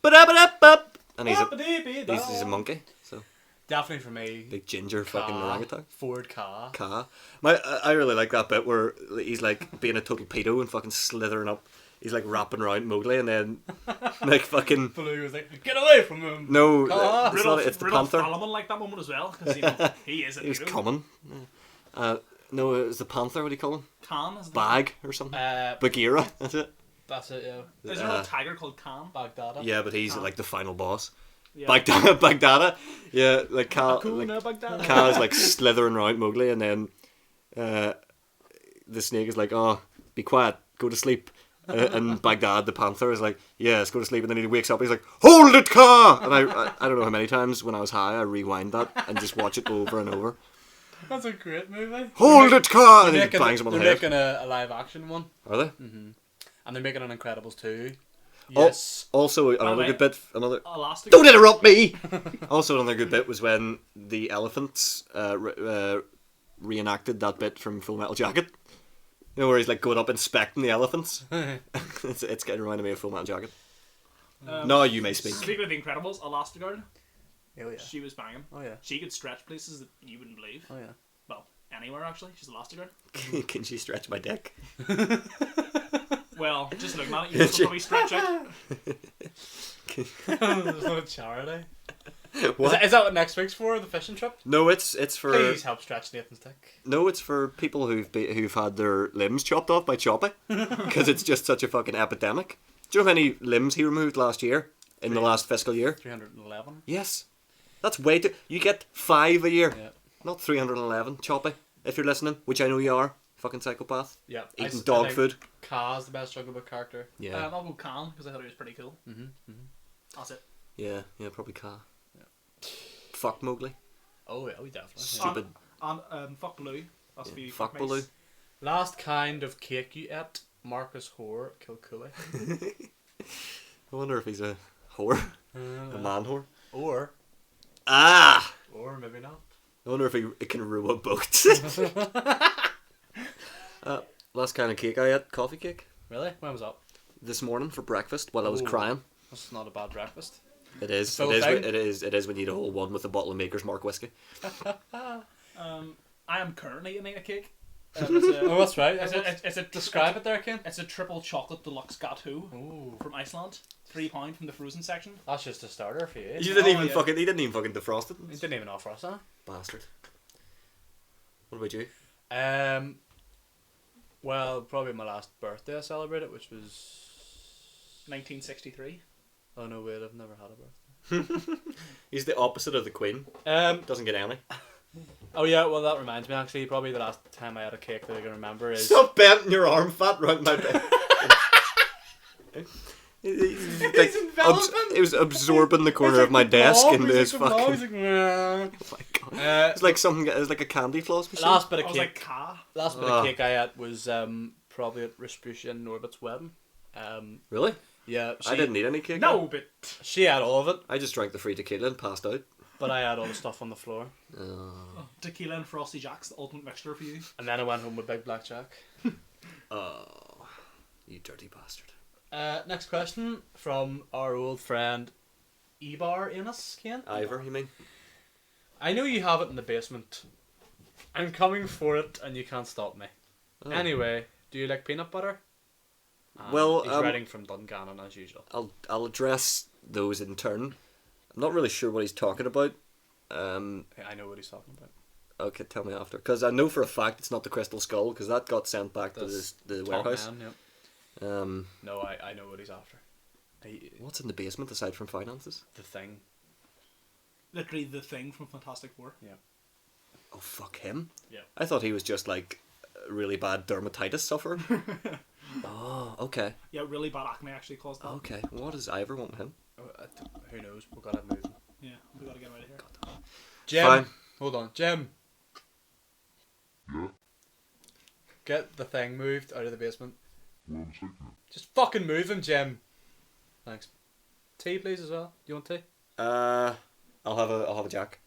Ba-da-ba-da-bop! And he's a monkey, so Definitely for me. big ginger fucking orangutan. Ford Ka. Ka. I really like that bit where he's like being a total pedo and fucking slithering up. He's like wrapping around Mowgli and then like fucking Baloo was like, "Get away from him!" no, Ka. it's not. It's the panther. Solomon liked that moment as well because he is a He was hero. coming. No, it was the panther. What do you call him? Khan, isn't Bag or something. Bagheera. That's it. That's it, yeah. it? Is there not a tiger called Khan? Baghdad. Yeah, but he's like the final boss. Yeah. Baghdada. Yeah, like Ka. Hakuna Baghdad. Ka's like slithering around Mowgli, and then the snake is like, "Oh, be quiet, go to sleep." And Baghdad, the panther, is like, "Yes, go to sleep." And then he wakes up, and he's like, "Hold it, Ka!" And I don't know how many times when I was high, I rewind that and just watch it over and over. That's a great movie. Hold it, Ka! And he bangs him on the They're head. making a live action one. Are they? And they're making an Incredibles 2. Yes. Also, the another way, good bit. Elastic. Don't interrupt me. Also, another good bit was when the elephants reenacted that bit from Full Metal Jacket. You know, where he's like going up inspecting the elephants. It's getting reminded me of Full Metal Jacket. No, you may speak. Speaking of the Incredibles, Elastigirl, Oh yeah. she was banging. Oh yeah. She could stretch places that you wouldn't believe. Oh yeah. Well, anywhere actually. She's Elastigirl. Can she stretch my dick? Well, just looking at it, you can probably stretch out. There's not a charity. What? Is that what next week's for? The fishing trip? No, it's for. Please help stretch Nathan's dick. No, it's for people who've had their limbs chopped off by Choppy, because it's just such a fucking epidemic. Do you know how many limbs he removed last year in the last fiscal year? 311. Yes, that's way too. You get 5 a year, Yeah. not 311. Choppy, if you're listening, which I know you are, fucking psychopath. Yeah. Eating dog food. Kaz, the best Jungle Book character. Yeah, I'll go Kane because I thought he was pretty cool. That's it. yeah, probably Ka. Yeah. Fuck Mowgli. Oh yeah, we definitely. Stupid. And fuck Blue. That's for you. Fuck fuckmates. Baloo. Last kind of cake you ate, Marcus Hoare, Kilcooly. I wonder if he's a whore, a man whore. Or maybe not. I wonder if he can rule a boat. Last kind of cake I ate, coffee cake, Really? When was that? this morning for breakfast while I was Ooh. crying. That's not a bad breakfast. It is. Full It is. thing? It is when you eat a whole one with a bottle of Maker's Mark whiskey. I am currently eating a cake. Oh, that's right. It's a Describe it there, Kane. It's a triple chocolate deluxe gateau Ooh. from Iceland. £3 from the frozen section. That's just a starter for you. You didn't even yeah. fucking. He didn't even fucking defrost it. You didn't even offer us that. Bastard. What about you? Well, probably my last birthday I celebrated, which was... 1963. Oh no, wait, I've never had a birthday. He's the opposite of the Queen. Doesn't get any. Oh yeah, well that reminds me actually, probably the last time I had a cake that I can remember is... Stop benting your arm fat round my bed. It was absorbing the corner of my desk into his fucking. Oh my god! It's like something. It's like a candy floss machine. Last bit of I was cake. like, Ka. Last bit of cake I ate was probably at Respucia and Norbit's wedding. Really? Yeah, I didn't eat any cake. No, but She had all of it, I just drank the free tequila and passed out. but I had all the stuff on the floor. tequila and Frosty Jacks, the ultimate mixture for you. And then I went home with Big Black Jack. Oh, you dirty bastard. Next question from our old friend Ebar Innes, Kane. Ivor, you mean? I know you have it in the basement. I'm coming for it and you can't stop me. Oh. Anyway, do you like peanut butter? Well, he's writing from Dungannon as usual. I'll address those in turn. I'm not really sure what he's talking about. I know what he's talking about. Okay, tell me after. Because I know for a fact it's not the Crystal Skull, because that got sent back to the Top warehouse. Man, yep. No, I know what he's after. What's in the basement aside from finances? The Thing. Literally the Thing from Fantastic Four. Yeah. Oh, fuck him. Yeah. I thought he was just like a really bad dermatitis sufferer. Oh, okay. Yeah, really bad acne actually caused that. Okay, what does Ivor want with him? Who knows? We've got to move him. Yeah, we gotta get him out of here. Jim! Fine. Hold on. Jim! Yeah? Get the Thing moved out of the basement. Well, I'm taking it. Just fucking move him, Jim! Thanks. Tea, please, as well. Do you want tea? I'll have a Jack.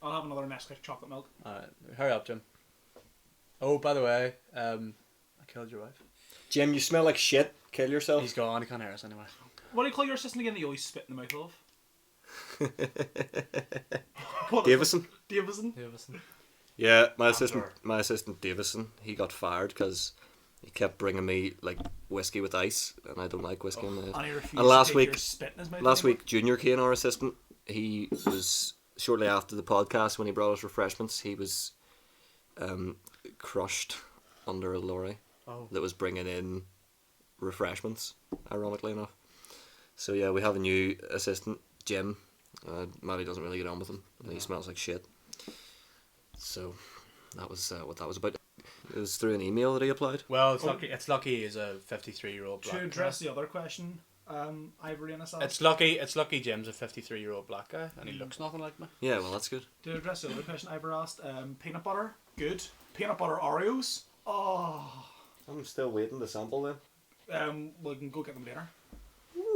I'll have another Nesquik chocolate milk. Alright, hurry up, Jim. Oh, by the way, I killed your wife. Jim, you smell like shit. Kill yourself. He's gone, he can't hear us anyway. What do you call your assistant again that you always spit in the mouth of? Davison. Davison? Yeah, my assistant Davison. He got fired because he kept bringing me like whiskey with ice, and I don't like whiskey in my And he refused And last to take week- your spit in his mouth Last anymore? week, Junior Kane, our assistant, he was shortly after the podcast when he brought us refreshments. He was crushed under a lorry that was bringing in refreshments. Ironically enough, so yeah, we have a new assistant, Jim. Maddie doesn't really get on with him, and he smells like shit. So that was what that was about. It was through an email that he applied. Well, it's lucky he's a 53-year-old black To guy. address the other question, Ivory and It's lucky Jim's a 53-year-old black guy and he looks nothing like me. Yeah, well, that's good. To address the other question Ivor asked, peanut butter, good. Peanut butter Oreos, oh. I'm still waiting to sample them. We can go get them later.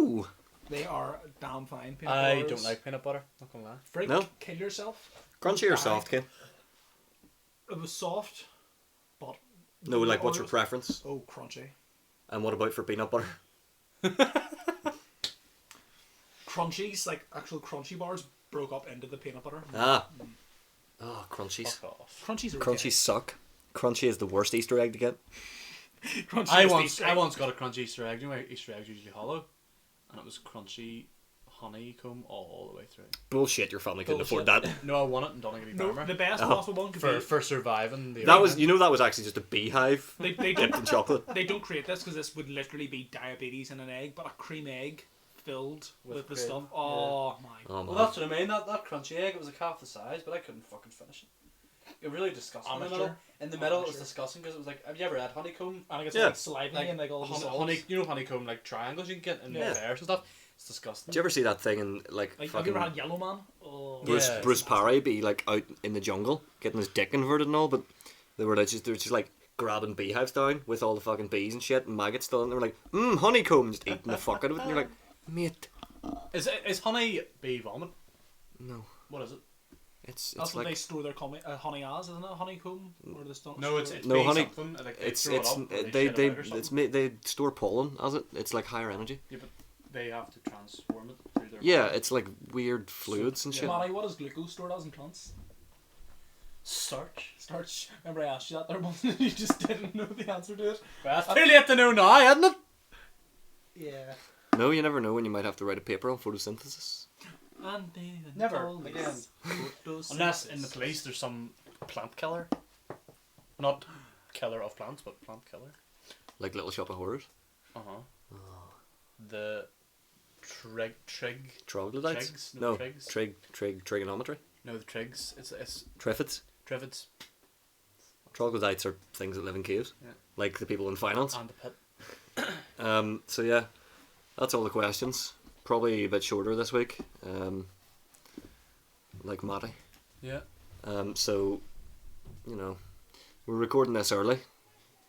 Ooh. They are damn fine. Peanut I butters. don't like peanut butter. Not gonna lie. Freak, No? kill yourself. Crunchy or Die. soft, Kane? It was soft, but No, like, what's your preference? Oh, crunchy. And what about for peanut butter? Crunchies, like actual crunchy bars, broke up into the peanut butter. Ah. Oh, crunchies. Fuck off. Crunchies are Crunchies suck. Crunchy is the worst Easter egg to get. okay. Crunchy I is once the- got a crunchy Easter egg. You know, Easter eggs are usually hollow, and it was crunchy honeycomb all the way through. Bullshit, your family couldn't afford Bullshit. that. No, I won it in Donegal No, Farmer the best Oh. possible one could be. for surviving the. That was, you know, that was actually just a beehive They dipped don't in chocolate. they don't create this because this would literally be diabetes in an egg, but a cream egg filled with the cream, stuff. Oh my! Oh, man. Well, that's what I mean. That crunchy egg, it was like half the size, but I couldn't fucking finish it. It really disgusting. In the Amateur. middle, in the middle it was Amateur. disgusting because it was like, have you ever had honeycomb? And I guess Yeah. like saliva and like all the sauce. honey, you know honeycomb like triangles you can get in Yeah. fairs and stuff. It's disgusting. Do you ever see that thing in, like Like, have you fucking ever had Yellow Man? Oh, Yeah. Bruce Parry be, like, out in the jungle, getting his dick inverted and all, but they were just like, grabbing beehives down with all the fucking bees and shit, and maggots still in. They were like, honeycomb, just eating the fuck out of it, and you're like, mate, Is honey bee vomit? no. What is it? It's That's what like... they store their honey as, isn't it? Honeycomb? Or they store No, it's No, bee honey- something. Like, It's throw it up or they shit they it out or it's something. they store pollen as it. It's like higher energy. Yeah, but they have to transform it through their. Yeah, it's like weird fluids and yeah. shit. Manny, what is glucose stored as in plants? Starch. Starch. Remember I asked you that there once and you just didn't know the answer to it? Well, it's too late to know now, isn't it? Yeah. No, you never know when you might have to write a paper on photosynthesis. And they Never, call again. this photosynthesis. Unless in the police there's some plant killer. Not killer of plants, but plant killer. Like Little Shop of Horrors. Uh huh. The trig. Troglodytes? Trigs? No, No, trigs. trigonometry. No, the trigs. It's Triffids. trivids Troglodytes are things that live in caves. Yeah. Like the people in finance. and the pit. So yeah, that's all the questions. Probably a bit shorter this week. Like Matty. Yeah. So, you know, we're recording this early.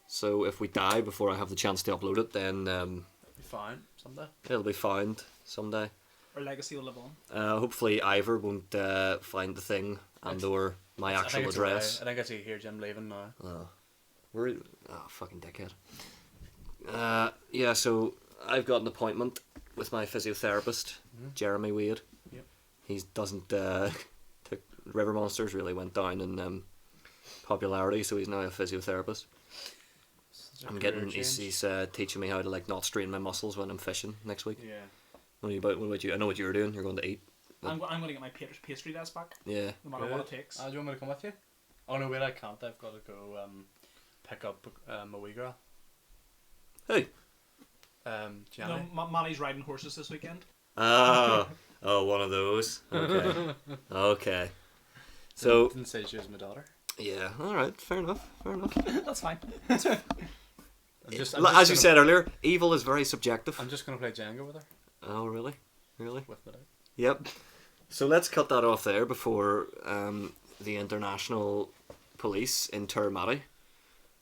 So if we die before I have the chance to upload it, then Be fine someday. it'll be found someday. Our legacy will live on. Hopefully Ivor won't find the thing and or my I actual think it's address. alright. I think I see here Jim leaving now. We're fucking dickhead. Yeah, so I've got an appointment with my physiotherapist, Jeremy Wade. Yep. He doesn't. River Monsters really went down in popularity, so he's now a physiotherapist. I'm getting. He's teaching me how to like not strain my muscles when I'm fishing next week. Yeah. What about you? I know what you're doing. You're going to eat. I'm going to get my pastry desk back, Yeah. no matter what it takes. Do you want me to come with you? Oh no, wait, I can't. I've got to go pick up my wee girl. Hey. Gianni. No, Manny's riding horses this weekend. Oh, one of those. Okay. Okay. So Didn't say she was my daughter. yeah, all right, fair enough. That's fine. I'm just As you gonna- said earlier, evil is very subjective. I'm just gonna play Jenga with her. Oh, really? Really? With me. Yep. So let's cut that off there before the international police inter Matty.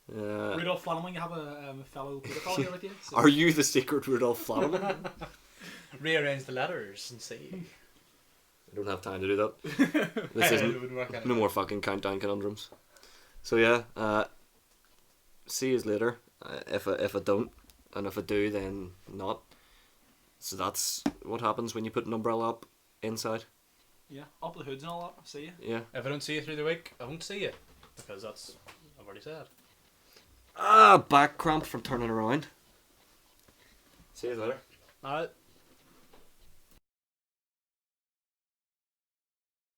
Rudolph Flanagan, you have a fellow protocol here with you. So Are you the secret Rudolph Flanagan? Rearrange the letters and see. I don't have time to do that. This It isn't. wouldn't work anyway. No more fucking countdown conundrums. So yeah, see you later. If I don't, and if I do, then not. So that's what happens when you put an umbrella up inside. yeah, up the hoods and all that. See you. Yeah. If I don't see you through the week, I won't see you. Because that's, I've already said. Back cramp from turning around. See you later. Alright.